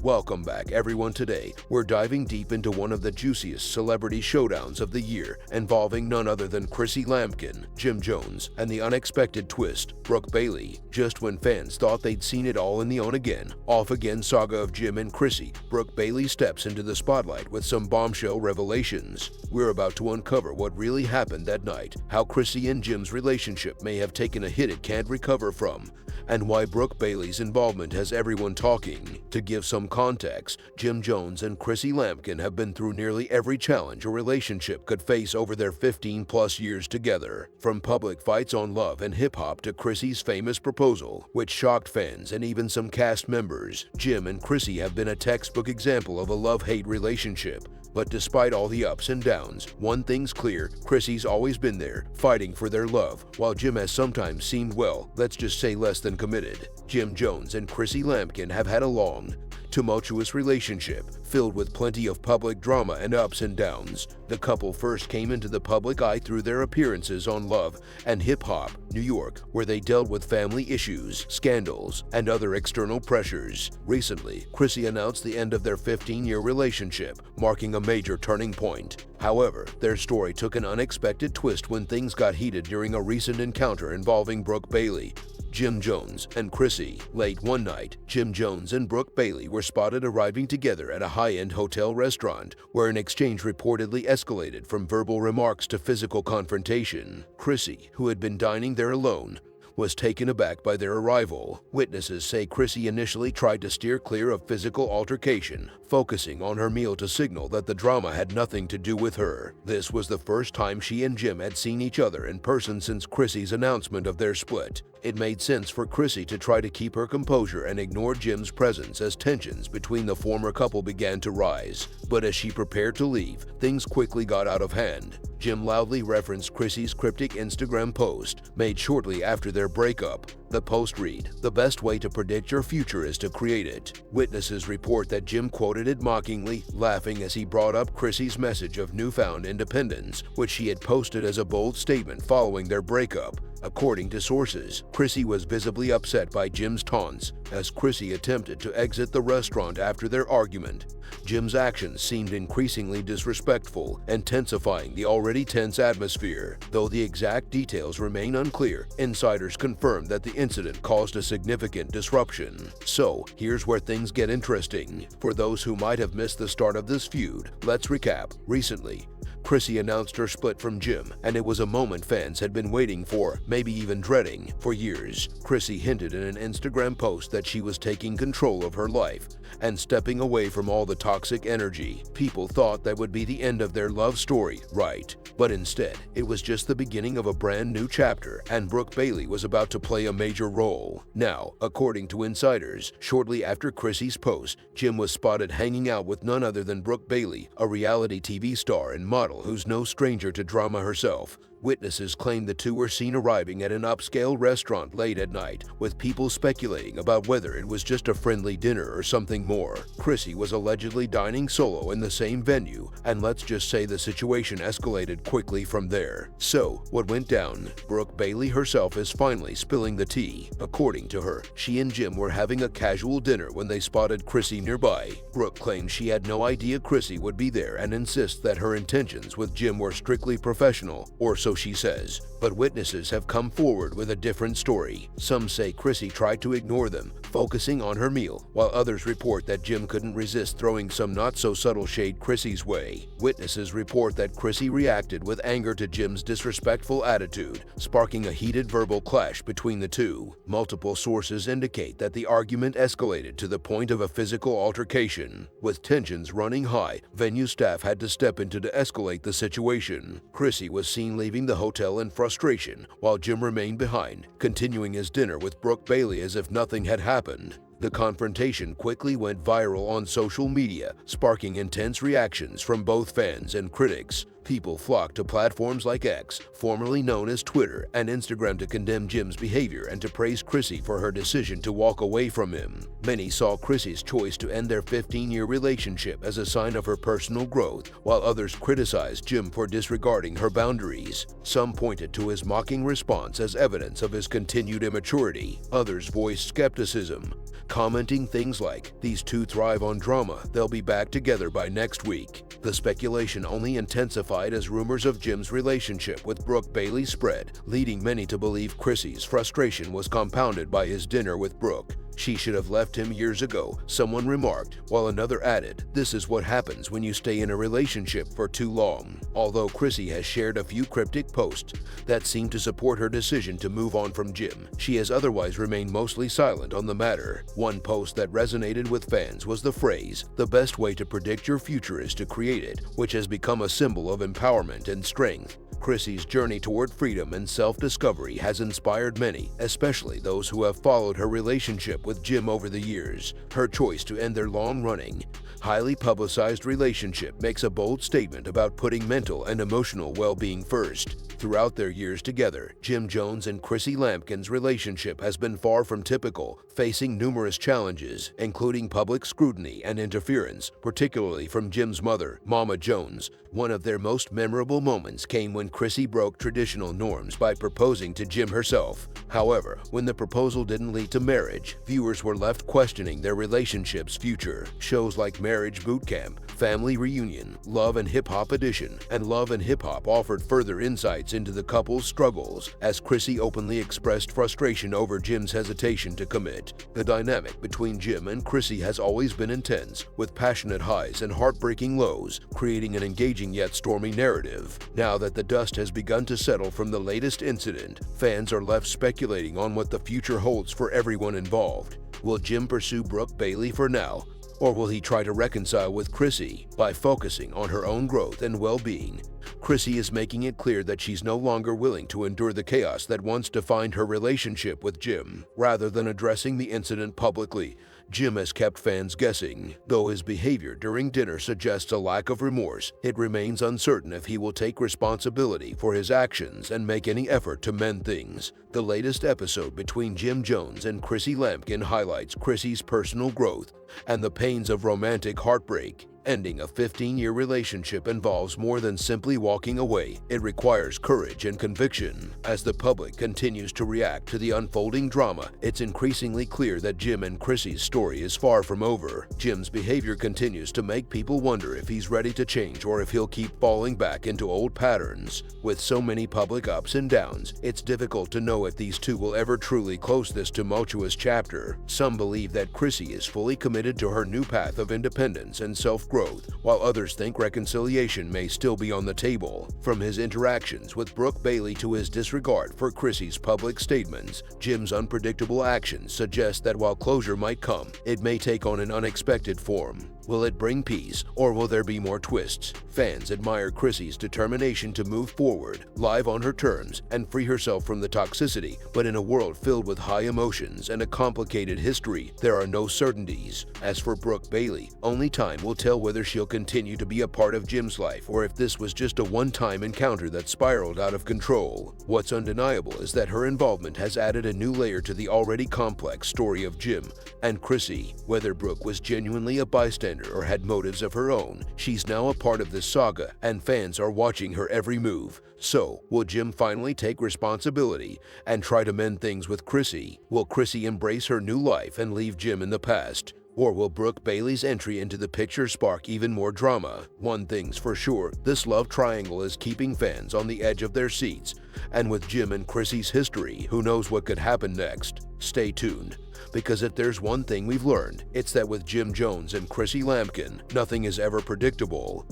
Welcome back, everyone. Today, we're diving deep into one of the juiciest celebrity showdowns of the year, involving none other than Chrissy Lampkin, Jim Jones, and the unexpected twist, Brooke Bailey. Just when fans thought they'd seen it all in the on-again, off-again saga of Jim and Chrissy, Brooke Bailey steps into the spotlight with some bombshell revelations. We're about to uncover what really happened that night, how Chrissy and Jim's relationship may have taken a hit it can't recover from, and why Brooke Bailey's involvement has everyone talking. To give some context, Jim Jones and Chrissy Lampkin have been through nearly every challenge a relationship could face over their 15-plus years together. From public fights on Love and Hip Hop to Chrissy's famous proposal, which shocked fans and even some cast members, Jim and Chrissy have been a textbook example of a love-hate relationship. But despite all the ups and downs, one thing's clear: Chrissy's always been there, fighting for their love, while Jim has sometimes seemed, well, let's just say less than committed. Jim Jones and Chrissy Lampkin have had a long, tumultuous relationship, filled with plenty of public drama and ups and downs. The couple first came into the public eye through their appearances on Love and Hip Hop New York, where they dealt with family issues, scandals, and other external pressures. Recently, Chrissy announced the end of their 15-year relationship, marking a major turning point. However, their story took an unexpected twist when things got heated during a recent encounter involving Brooke Bailey, Jim Jones, and Chrissy. Late one night, Jim Jones and Brooke Bailey were spotted arriving together at a high-end hotel restaurant, where an exchange reportedly escalated from verbal remarks to physical confrontation. Chrissy, who had been dining there alone, was taken aback by their arrival. Witnesses say Chrissy initially tried to steer clear of physical altercation, focusing on her meal to signal that the drama had nothing to do with her. This was the first time she and Jim had seen each other in person since Chrissy's announcement of their split. It made sense for Chrissy to try to keep her composure and ignore Jim's presence as tensions between the former couple began to rise. But as she prepared to leave, things quickly got out of hand. Jim loudly referenced Chrissy's cryptic Instagram post, made shortly after their breakup. The post read, "The best way to predict your future is to create it." Witnesses report that Jim quoted it mockingly, laughing as he brought up Chrissy's message of newfound independence, which she had posted as a bold statement following their breakup. According to sources, Chrissy was visibly upset by Jim's taunts as Chrissy attempted to exit the restaurant after their argument. Jim's actions seemed increasingly disrespectful, intensifying the already tense atmosphere. Though the exact details remain unclear, insiders confirmed that the incident caused a significant disruption. So, here's where things get interesting. For those who might have missed the start of this feud, let's recap. Recently, Chrissy announced her split from Jim, and it was a moment fans had been waiting for, maybe even dreading, for years. Chrissy hinted in an Instagram post that she was taking control of her life and stepping away from all the toxic energy. People thought that would be the end of their love story, right? But instead, it was just the beginning of a brand new chapter, and Brooke Bailey was about to play a major role. Now, according to insiders, shortly after Chrissy's post, Jim was spotted hanging out with none other than Brooke Bailey, a reality TV star and model who's no stranger to drama herself. Witnesses claim the two were seen arriving at an upscale restaurant late at night, with people speculating about whether it was just a friendly dinner or something more. Chrissy was allegedly dining solo in the same venue, and let's just say the situation escalated quickly from there. So, what went down? Brooke Bailey herself is finally spilling the tea. According to her, she and Jim were having a casual dinner when they spotted Chrissy nearby. Brooke claims she had no idea Chrissy would be there and insists that her intentions with Jim were strictly professional, or so she says. But witnesses have come forward with a different story. Some say Chrissy tried to ignore them, focusing on her meal, while others report that Jim couldn't resist throwing some not-so-subtle shade Chrissy's way. Witnesses report that Chrissy reacted with anger to Jim's disrespectful attitude, sparking a heated verbal clash between the two. Multiple sources indicate that the argument escalated to the point of a physical altercation. With tensions running high, venue staff had to step in to de-escalate the situation. Chrissy was seen leaving the hotel in frustration, while Jim remained behind, continuing his dinner with Brooke Bailey as if nothing had happened. The confrontation quickly went viral on social media, sparking intense reactions from both fans and critics. People flock to platforms like X, formerly known as Twitter, and Instagram to condemn Jim's behavior and to praise Chrissy for her decision to walk away from him. Many saw Chrissy's choice to end their 15-year relationship as a sign of her personal growth, while others criticized Jim for disregarding her boundaries. Some pointed to his mocking response as evidence of his continued immaturity. Others voiced skepticism, commenting things like, "These two thrive on drama, they'll be back together by next week." The speculation only intensified as rumors of Jim's relationship with Brooke Bailey spread, leading many to believe Chrissy's frustration was compounded by his dinner with Brooke. "She should have left him years ago," someone remarked, while another added, "This is what happens when you stay in a relationship for too long." Although Chrissy has shared a few cryptic posts that seem to support her decision to move on from Jim, she has otherwise remained mostly silent on the matter. One post that resonated with fans was the phrase, "The best way to predict your future is to create it," which has become a symbol of empowerment and strength. Chrissy's journey toward freedom and self-discovery has inspired many, especially those who have followed her relationship with Jim over the years. Her choice to end their long-running, highly publicized relationship makes a bold statement about putting mental and emotional well-being first. Throughout their years together, Jim Jones and Chrissy Lampkin's relationship has been far from typical, facing numerous challenges, including public scrutiny and interference, particularly from Jim's mother, Mama Jones. One of their most memorable moments came when Chrissy broke traditional norms by proposing to Jim herself. However, when the proposal didn't lead to marriage, viewers were left questioning their relationship's future. Shows like Marriage Boot Camp, Family Reunion, Love and Hip Hop Edition, and Love and Hip Hop offered further insights into the couple's struggles, as Chrissy openly expressed frustration over Jim's hesitation to commit. The dynamic between Jim and Chrissy has always been intense, with passionate highs and heartbreaking lows, creating an engaging yet stormy narrative. Now that the dust has begun to settle from the latest incident, fans are left speculating on what the future holds for everyone involved. Will Jim pursue Brooke Bailey for now, or will he try to reconcile with Chrissy by focusing on her own growth and well-being? Chrissy is making it clear that she's no longer willing to endure the chaos that once defined her relationship with Jim. Rather than addressing the incident publicly, Jim has kept fans guessing. Though his behavior during dinner suggests a lack of remorse, it remains uncertain if he will take responsibility for his actions and make any effort to mend things. The latest episode between Jim Jones and Chrissy Lampkin highlights Chrissy's personal growth and the pains of romantic heartbreak. Ending a 15-year relationship involves more than simply walking away. It requires courage and conviction. As the public continues to react to the unfolding drama, it's increasingly clear that Jim and Chrissy's story is far from over. Jim's behavior continues to make people wonder if he's ready to change or if he'll keep falling back into old patterns. With so many public ups and downs, it's difficult to know if these two will ever truly close this tumultuous chapter. Some believe that Chrissy is fully committed to her new path of independence and self-growth, while others think reconciliation may still be on the table. From his interactions with Brooke Bailey to his disregard for Chrissy's public statements, Jim's unpredictable actions suggest that while closure might come, it may take on an unexpected form. Will it bring peace, or will there be more twists? Fans admire Chrissy's determination to move forward, live on her terms, and free herself from the toxicity, but in a world filled with high emotions and a complicated history, there are no certainties. As for Brooke Bailey, only time will tell whether she'll continue to be a part of Jim's life or if this was just a one-time encounter that spiraled out of control. What's undeniable is that her involvement has added a new layer to the already complex story of Jim and Chrissy. Whether Brooke was genuinely a bystander or had motives of her own, she's now a part of this saga, and fans are watching her every move. So, will Jim finally take responsibility and try to mend things with Chrissy? Will Chrissy embrace her new life and leave Jim in the past? Or will Brooke Bailey's entry into the picture spark even more drama? One thing's for sure, this love triangle is keeping fans on the edge of their seats. And with Jim and Chrissy's history, who knows what could happen next? Stay tuned, because if there's one thing we've learned, it's that with Jim Jones and Chrissy Lampkin, nothing is ever predictable.